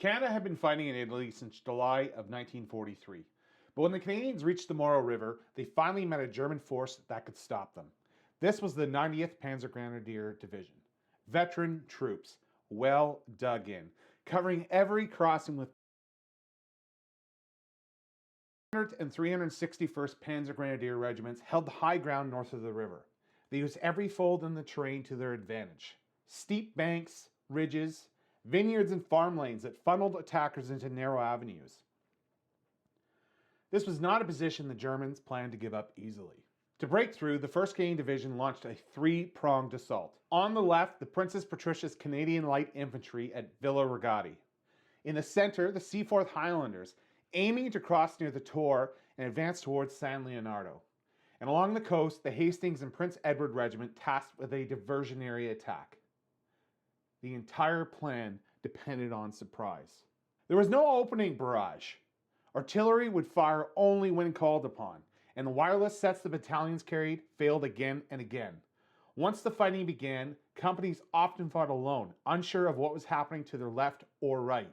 Canada had been fighting in Italy since July of 1943, but when the Canadians reached the Moro River, they finally met a German force that could stop them. This was the 90th Panzer Grenadier Division. Veteran troops, well dug in, covering every crossing with 300th and 361st Panzer Grenadier Regiments held the high ground north of the river. They used every fold in the terrain to their advantage. Steep banks, ridges, vineyards and farm lanes that funneled attackers into narrow avenues. This was not a position the Germans planned to give up easily. To break through, the 1st Canadian Division launched a three-pronged assault. On the left, the Princess Patricia's Canadian Light Infantry at Villa Rogatti. In the center, the Seaforth Highlanders, aiming to cross near the Tor and advance towards San Leonardo. And along the coast, the Hastings and Prince Edward Regiment tasked with a diversionary attack. The entire plan depended on surprise. There was no opening barrage. Artillery would fire only when called upon, and the wireless sets the battalions carried failed again and again. Once the fighting began, companies often fought alone, unsure of what was happening to their left or right.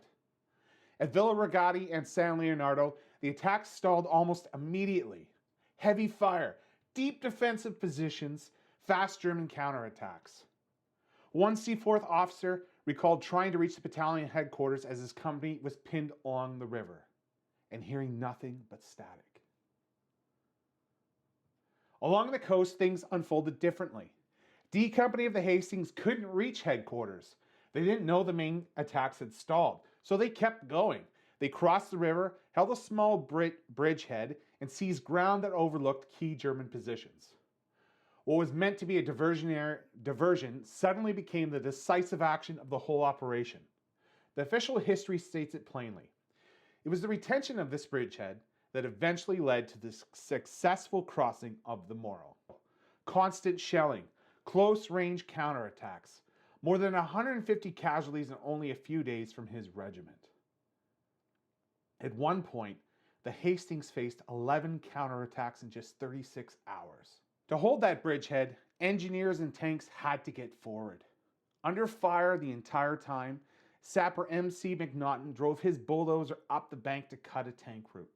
At Villa Rogatti and San Leonardo, the attacks stalled almost immediately. Heavy fire, deep defensive positions, fast German counterattacks. One Seaforth officer recalled trying to reach the battalion headquarters as his company was pinned along the river and hearing nothing but static. Along the coast, things unfolded differently. D Company of the Hastings couldn't reach headquarters. They didn't know the main attacks had stalled, so they kept going. They crossed the river, held a small bridgehead, and seized ground that overlooked key German positions. What was meant to be a diversion suddenly became the decisive action of the whole operation. The official history states it plainly. It was the retention of this bridgehead that eventually led to the successful crossing of the Moro. Constant shelling, close-range counterattacks, more than 150 casualties in only a few days from his regiment. At one point, the Hastings faced 11 counterattacks in just 36 hours. To hold that bridgehead, engineers and tanks had to get forward. Under fire the entire time, Sapper M.C. McNaughton drove his bulldozer up the bank to cut a tank route.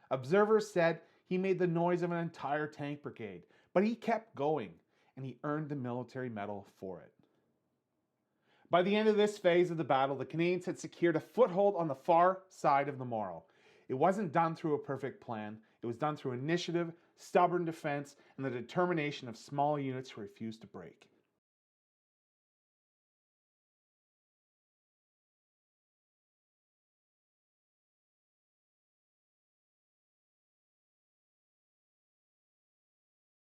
Observers said he made the noise of an entire tank brigade, but he kept going, and he earned the military medal for it. By the end of this phase of the battle, the Canadians had secured a foothold on the far side of the Moro. It wasn't done through a perfect plan. It was done through initiative, stubborn defense, and the determination of small units who refused to break.